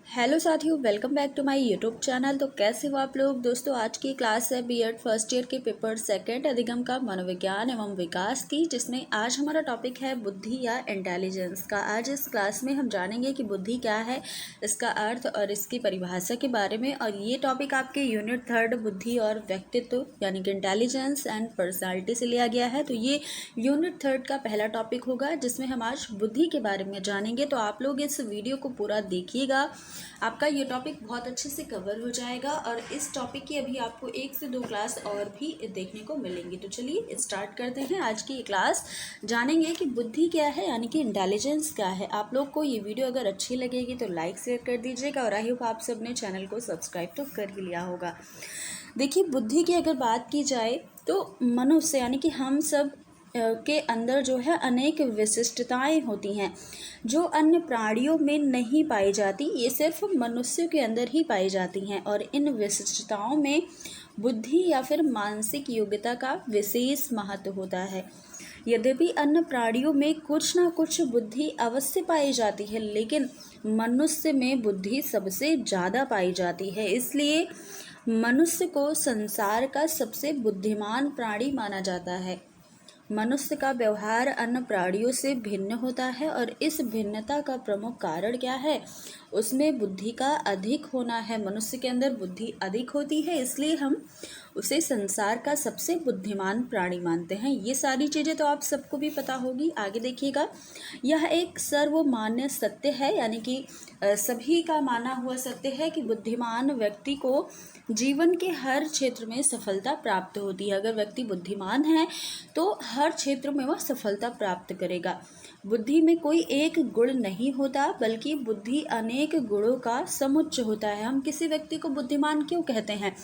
Hello साथियों, welcome back to my YouTube channel. तो कैसे हो आप लोग दोस्तों। आज की क्लास है बीएड फर्स्ट ईयर के पेपर सेकंड अधिगम का मनोविज्ञान एवं विकास की, जिसमें आज हमारा टॉपिक है बुद्धि या इंटेलिजेंस का। आज इस क्लास में हम जानेंगे कि बुद्धि क्या है, इसका अर्थ और इसकी परिभाषा के बारे में। और ये टॉपिक आपके यूनिट 3 बुद्धि और व्यक्तित्व यानी कि इंटेलिजेंस एंड पर्सनालिटी से लिया गया है। तो ये यूनिट 3 का पहला टॉपिक होगा, जिसमें हम आज बुद्धि के बारे में जानेंगे। तो आप लोग इस वीडियो को पूरा देखिएगा, आपका ये टॉपिक बहुत अच्छे से कवर हो जाएगा। और इस टॉपिक की अभी आपको 1 से 2 क्लास और भी देखने को मिलेंगी। तो चलिए स्टार्ट करते हैं आज की ये क्लास। जानेंगे कि बुद्धि क्या है यानी कि इंटेलिजेंस क्या है। आप लोग को ये वीडियो अगर अच्छी लगेगी तो लाइक शेयर कर दीजिएगा, और आई होप आप सबने चैनल को सब्सक्राइब तो कर ही लिया होगा। देखिए, बुद्धि की अगर बात की जाए तो मनुष्य यानी कि हम सब के अंदर जो है अनेक विशिष्टताएं होती हैं जो अन्य प्राणियों में नहीं पाई जाती। ये सिर्फ मनुष्य के अंदर ही पाई जाती हैं, और इन विशिष्टताओं में बुद्धि या फिर मानसिक योग्यता का विशेष महत्व होता है। यद्यपि अन्य प्राणियों में कुछ ना कुछ बुद्धि अवश्य पाई जाती है, लेकिन मनुष्य में बुद्धि सबसे ज़्यादा पाई जाती है। इसलिए मनुष्य को संसार का सबसे बुद्धिमान प्राणी माना जाता है। मनुष्य का व्यवहार अन्य प्राणियों से भिन्न होता है, और इस भिन्नता का प्रमुख कारण क्या है? उसमें बुद्धि का अधिक होना है। मनुष्य के अंदर बुद्धि अधिक होती है, इसलिए हम उसे संसार का सबसे बुद्धिमान प्राणी मानते हैं। ये सारी चीज़ें तो आप सबको भी पता होगी। आगे देखिएगा, यह एक सर्वमान्य सत्य है, यानी कि सभी का माना हुआ सत्य है कि बुद्धिमान व्यक्ति को जीवन के हर क्षेत्र में सफलता प्राप्त होती है। अगर व्यक्ति बुद्धिमान है तो हर क्षेत्र में वह सफलता प्राप्त करेगा। बुद्धि में कोई एक गुण नहीं होता, बल्कि बुद्धि अनेक गुणों का समुच्चय होता है। हम किसी व्यक्ति को बुद्धिमान क्यों कहते हैं?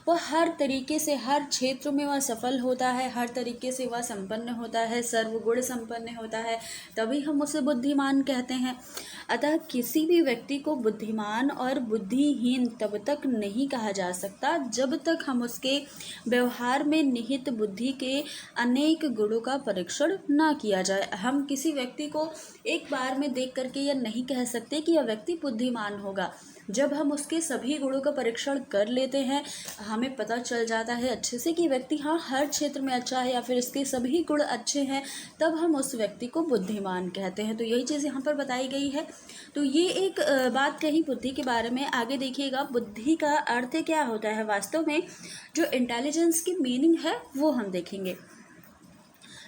वह हर तरीके से हर क्षेत्र में वह सफल होता है, हर तरीके से वह संपन्न होता है, सर्वगुण संपन्न होता है, तभी हम उसे बुद्धिमान कहते हैं। अतः किसी भी व्यक्ति को बुद्धिमान और बुद्धिहीन तब तक नहीं कहा जा सकता जब तक हम उसके व्यवहार में निहित बुद्धि के अनेक गुणों का परीक्षण न किया जाए। हम किसी व्यक्ति को एक बार में देख करके यह नहीं कह सकते कि यह व्यक्ति बुद्धिमान होगा। जब हम उसके सभी गुणों का परीक्षण कर लेते हैं, हमें पता चल जाता है अच्छे से कि व्यक्ति हाँ हर क्षेत्र में अच्छा है या फिर इसके सभी गुण अच्छे हैं, तब हम उस व्यक्ति को बुद्धिमान कहते हैं। तो यही चीज़ यहाँ पर बताई गई है। तो ये एक बात कही बुद्धि के बारे में। आगे देखिएगा, बुद्धि का अर्थ क्या होता है वास्तव में। जो इंटेलिजेंस की मीनिंग है वो हम देखेंगे।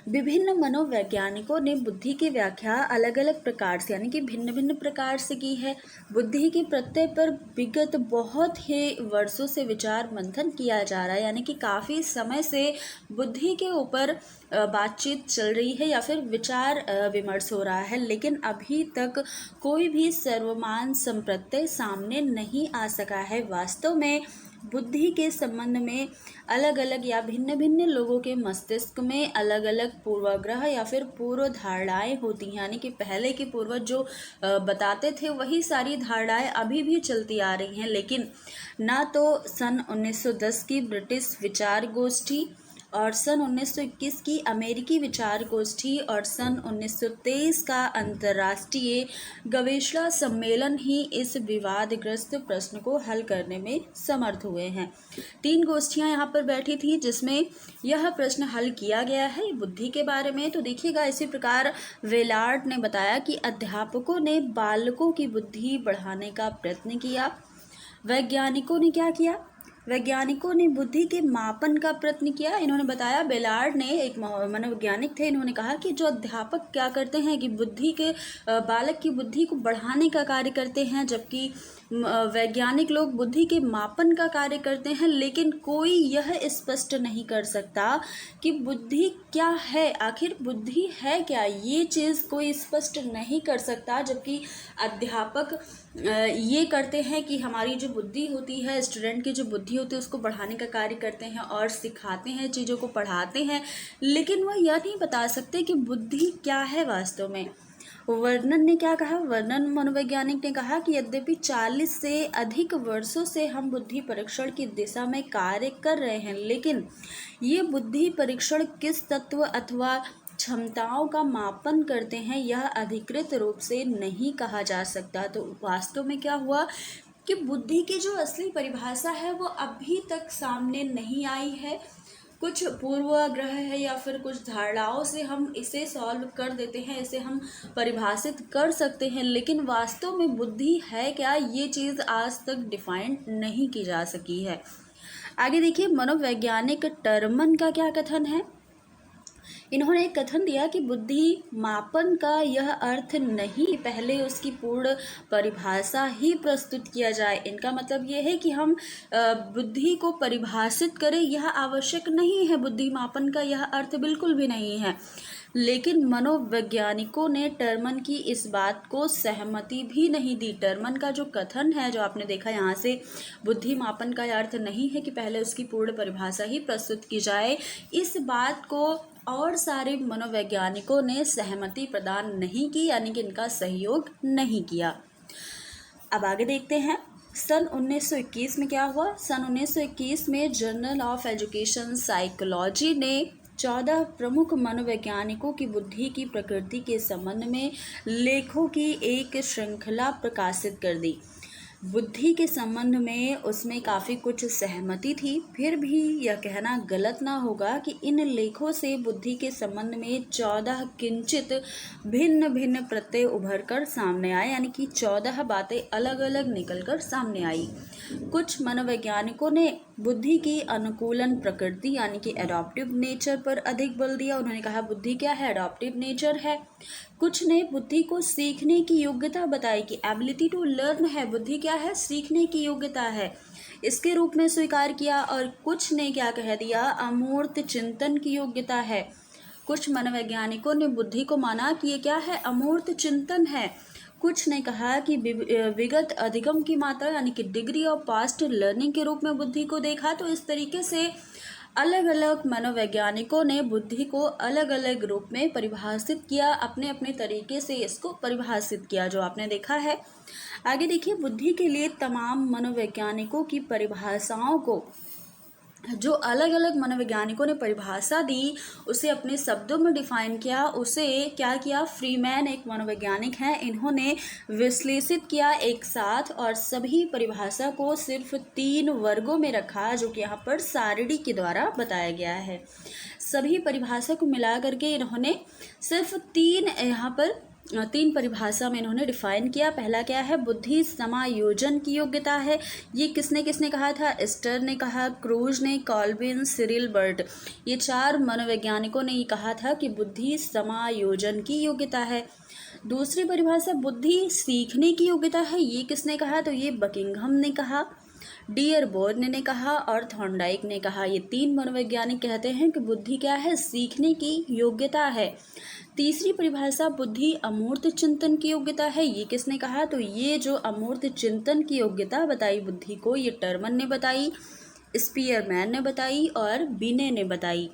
विभिन्न मनोवैज्ञानिकों ने बुद्धि की व्याख्या अलग अलग प्रकार से यानी कि भिन्न भिन्न प्रकार से की है। बुद्धि के प्रत्यय पर विगत बहुत ही वर्षों से विचार मंथन किया जा रहा है, यानी कि काफ़ी समय से बुद्धि के ऊपर बातचीत चल रही है या फिर विचार विमर्श हो रहा है, लेकिन अभी तक कोई भी सर्वमान्य संप्रत्यय सामने नहीं आ सका है। वास्तव में बुद्धि के संबंध में अलग अलग या भिन्न भिन्न लोगों के मस्तिष्क में अलग अलग पूर्वाग्रह या फिर पूर्व धारणाएं होती हैं, यानी कि पहले के पूर्वज जो बताते थे वही सारी धारणाएं अभी भी चलती आ रही हैं। लेकिन ना तो सन 1910 की ब्रिटिश विचार गोष्ठी और सन 1921 की अमेरिकी विचार गोष्ठी और सन 1923 का अंतर्राष्ट्रीय गवेषणा सम्मेलन ही इस विवादग्रस्त प्रश्न को हल करने में समर्थ हुए हैं। 3 गोष्ठियां यहाँ पर बैठी थी जिसमें यह प्रश्न हल किया गया है बुद्धि के बारे में। तो देखिएगा, इसी प्रकार वेलार्ड ने बताया कि अध्यापकों ने बालकों की बुद्धि बढ़ाने का प्रयत्न किया। वैज्ञानिकों ने क्या किया? वैज्ञानिकों ने बुद्धि के मापन का प्रयत्न किया। इन्होंने बताया, बेलार्ड ने एक मनोवैज्ञानिक थे, इन्होंने कहा कि जो अध्यापक क्या करते हैं कि बुद्धि के बालक की बुद्धि को बढ़ाने का कार्य करते हैं, जबकि वैज्ञानिक लोग बुद्धि के मापन का कार्य करते हैं। लेकिन कोई यह स्पष्ट नहीं कर सकता कि बुद्धि क्या है, आखिर बुद्धि है क्या, ये चीज़ कोई स्पष्ट नहीं कर सकता। जबकि अध्यापक ये करते हैं कि हमारी जो बुद्धि होती है, स्टूडेंट की जो बुद्धि होती है उसको बढ़ाने का कार्य करते हैं और सिखाते हैं, चीज़ों को पढ़ाते हैं, लेकिन वह यह नहीं बता सकते कि बुद्धि क्या है वास्तव में। वर्नन ने क्या कहा? वर्नन मनोवैज्ञानिक ने कहा कि यद्यपि 40 से अधिक वर्षों से हम बुद्धि परीक्षण की दिशा में कार्य कर रहे हैं, लेकिन ये बुद्धि परीक्षण किस तत्व अथवा क्षमताओं का मापन करते हैं, यह अधिकृत रूप से नहीं कहा जा सकता। तो वास्तव में क्या हुआ कि बुद्धि की जो असली परिभाषा है वो अभी तक सामने नहीं आई है। कुछ पूर्वाग्रह है या फिर कुछ धारणाओं से हम इसे सॉल्व कर देते हैं, इसे हम परिभाषित कर सकते हैं, लेकिन वास्तव में बुद्धि है क्या, ये चीज़ आज तक डिफाइन नहीं की जा सकी है। आगे देखिए, मनोवैज्ञानिक टर्मन का क्या कथन है। इन्होंने एक कथन दिया कि बुद्धि मापन का यह अर्थ नहीं, पहले उसकी पूर्ण परिभाषा ही प्रस्तुत किया जाए। इनका मतलब ये है कि हम बुद्धि को परिभाषित करें, यह आवश्यक नहीं है। बुद्धि मापन का यह अर्थ बिल्कुल भी नहीं है। लेकिन मनोवैज्ञानिकों ने टर्मन की इस बात को सहमति भी नहीं दी। टर्मन का जो कथन है, जो आपने देखा यहाँ से, बुद्धि मापन का अर्थ नहीं है कि पहले उसकी पूर्ण परिभाषा ही प्रस्तुत की जाए, इस बात को और सारे मनोवैज्ञानिकों ने सहमति प्रदान नहीं की, यानी कि इनका सहयोग नहीं किया। अब आगे देखते हैं, सन 1921 में क्या हुआ। सन 1921 में जर्नल ऑफ एजुकेशन साइकोलॉजी ने 14 प्रमुख मनोवैज्ञानिकों की बुद्धि की प्रकृति के संबंध में लेखों की एक श्रृंखला प्रकाशित कर दी। बुद्धि के संबंध में उसमें काफ़ी कुछ सहमति थी, फिर भी यह कहना गलत ना होगा कि इन लेखों से बुद्धि के संबंध में 14 किंचित भिन्न भिन्न प्रत्यय उभर कर सामने आए, यानी कि 14 बातें अलग अलग निकल कर सामने आई। कुछ मनोवैज्ञानिकों ने बुद्धि की अनुकूलन प्रकृति यानी कि एडॉप्टिव नेचर पर अधिक बल दिया। उन्होंने कहा बुद्धि क्या है, एडॉप्टिव नेचर है। कुछ ने बुद्धि को सीखने की योग्यता बताई कि एबिलिटी टू लर्न है, बुद्धि क्या है, सीखने की योग्यता है, इसके रूप में स्वीकार किया। और कुछ ने क्या कह दिया, अमूर्त चिंतन की योग्यता है। कुछ मनोवैज्ञानिकों ने बुद्धि को माना कि ये क्या है, अमूर्त चिंतन है। कुछ ने कहा कि विगत अधिगम की मात्रा यानी कि डिग्री ऑफ पास्ट लर्निंग के रूप में बुद्धि को देखा। तो इस तरीके से अलग अलग मनोवैज्ञानिकों ने बुद्धि को अलग अलग रूप में परिभाषित किया, अपने अपने तरीके से इसको परिभाषित किया, जो आपने देखा है। आगे देखिए, बुद्धि के लिए तमाम मनोवैज्ञानिकों की परिभाषाओं को, जो अलग अलग मनोवैज्ञानिकों ने परिभाषा दी, उसे अपने शब्दों में डिफाइन किया, उसे क्या किया, फ्रीमैन एक मनोवैज्ञानिक हैं, इन्होंने विश्लेषित किया एक साथ और सभी परिभाषा को सिर्फ 3 वर्गों में रखा, जो कि यहाँ पर सारणी के द्वारा बताया गया है। सभी परिभाषा को मिला करके इन्होंने सिर्फ 3 परिभाषा में इन्होंने डिफाइन किया। पहला क्या है, बुद्धि समायोजन की योग्यता है। ये किसने किसने कहा था, स्टर ने कहा, क्रूज ने, कॉल्विन, सिरिल बर्ट, ये 4 मनोवैज्ञानिकों ने ये कहा था कि बुद्धि समायोजन की योग्यता है। दूसरी परिभाषा बुद्धि सीखने की योग्यता है, ये किसने कहा, तो ये बकिंघम ने कहा, डियरबोर्न ने कहा और थॉर्नडाइक ने कहा। ये 3 मनोवैज्ञानिक कहते हैं कि बुद्धि क्या है, सीखने की योग्यता है। तीसरी परिभाषा बुद्धि अमूर्त चिंतन की योग्यता है, ये किसने कहा, तो ये जो अमूर्त चिंतन की योग्यता बताई बुद्धि को, ये टर्मन ने बताई, स्पीयरमैन ने बताई और बिने ने बताई।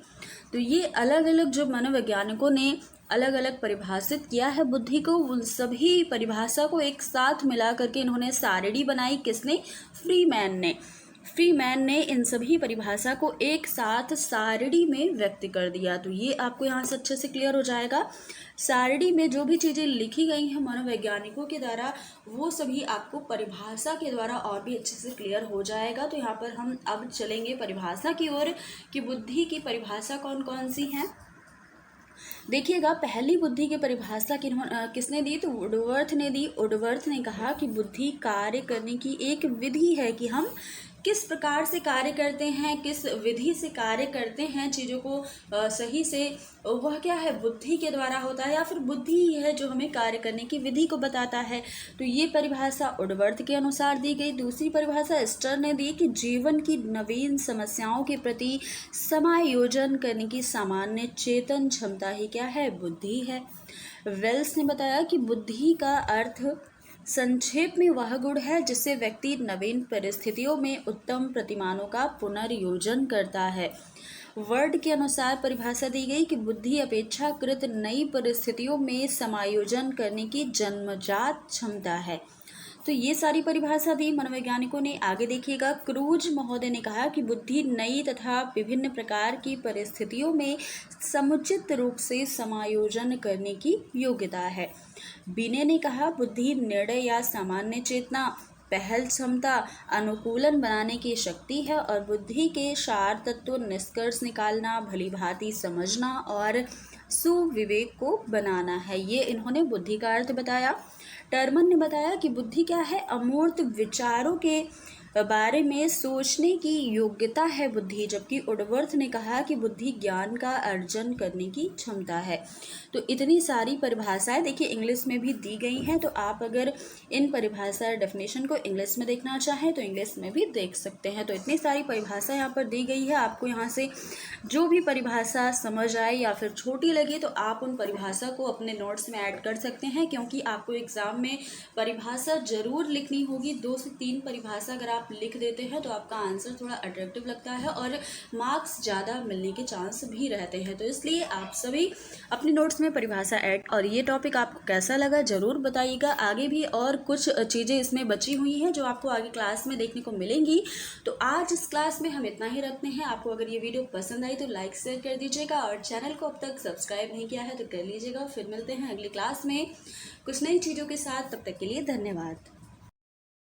तो ये अलग अलग जो मनोवैज्ञानिकों ने अलग अलग परिभाषित किया है बुद्धि को, उन सभी परिभाषा को एक साथ मिला करके इन्होंने सारणी बनाई। किसने, फ्रीमैन ने इन सभी परिभाषा को एक साथ सारणी में व्यक्त कर दिया। तो ये आपको यहाँ से अच्छे से क्लियर हो जाएगा। सारणी में जो भी चीज़ें लिखी गई हैं मनोवैज्ञानिकों के द्वारा, वो सभी आपको परिभाषा के द्वारा और भी अच्छे से क्लियर हो जाएगा। तो यहाँ पर हम अब चलेंगे परिभाषा की ओर कि बुद्धि की परिभाषा कौन कौन सी हैं। देखिएगा, पहली बुद्धि की परिभाषा किसने दी, तो वुडवर्थ ने दी। वुडवर्थ ने कहा कि बुद्धि कार्य करने की एक विधि है, कि हम किस प्रकार से कार्य करते हैं, किस विधि से कार्य करते हैं चीज़ों को सही से, वह क्या है, बुद्धि के द्वारा होता है, या फिर बुद्धि ही है जो हमें कार्य करने की विधि को बताता है। तो ये परिभाषा वुडवर्थ के अनुसार दी गई। दूसरी परिभाषा स्टर ने दी कि जीवन की नवीन समस्याओं के प्रति समायोजन करने की सामान्य चेतन क्षमता ही क्या है, बुद्धि है। वेल्स ने बताया कि बुद्धि का अर्थ संक्षेप में वह गुण है जिससे व्यक्ति नवीन परिस्थितियों में उत्तम प्रतिमानों का पुनर्योजन करता है। वर्ड के अनुसार परिभाषा दी गई कि बुद्धि अपेक्षाकृत नई परिस्थितियों में समायोजन करने की जन्मजात क्षमता है। तो ये सारी परिभाषा दी मनोवैज्ञानिकों ने। आगे देखिएगा, क्रूज महोदय ने कहा कि बुद्धि नई तथा विभिन्न प्रकार की परिस्थितियों में समुचित रूप से समायोजन करने की योग्यता है। बिने ने कहा, बुद्धि निर्णय या सामान्य चेतना, पहल क्षमता, अनुकूलन बनाने की शक्ति है और बुद्धि के सार तत्व निष्कर्ष निकालना, भली भांति समझना और सुविवेक को बनाना है। ये इन्होंने बुद्धि का अर्थ बताया। टर्मन ने बताया कि बुद्धि क्या है? अमूर्त विचारों के बारे में सोचने की योग्यता है बुद्धि, जबकि वुडवर्थ ने कहा कि बुद्धि ज्ञान का अर्जन करने की क्षमता है। तो इतनी सारी परिभाषाएं देखिए इंग्लिश में भी दी गई हैं, तो आप अगर इन परिभाषा डेफिनेशन को इंग्लिश में देखना चाहें तो इंग्लिश में भी देख सकते हैं। तो इतनी सारी परिभाषा यहाँ पर दी गई है। आपको यहाँ से जो भी परिभाषा समझ आए या फिर छोटी लगे तो आप उन परिभाषा को अपने नोट्स में ऐड कर सकते हैं, क्योंकि आपको एग्जाम में परिभाषा जरूर लिखनी होगी। 2 से 3 परिभाषा अगर आप लिख देते हैं तो आपका आंसर थोड़ा अट्रैक्टिव लगता है और मार्क्स ज़्यादा मिलने के चांस भी रहते हैं। तो इसलिए आप सभी अपने नोट्स में परिभाषा ऐड। और ये टॉपिक आपको कैसा लगा ज़रूर बताइएगा। आगे भी और कुछ चीज़ें इसमें बची हुई हैं जो आपको आगे क्लास में देखने को मिलेंगी। तो आज इस क्लास में हम इतना ही रखते हैं। आपको अगर ये वीडियो पसंद आई तो लाइक शेयर कर दीजिएगा और चैनल को अब तक सब्सक्राइब नहीं किया है तो कर लीजिएगा। फिर मिलते हैं अगली क्लास में कुछ नई चीज़ों के साथ। तब तक के लिए धन्यवाद।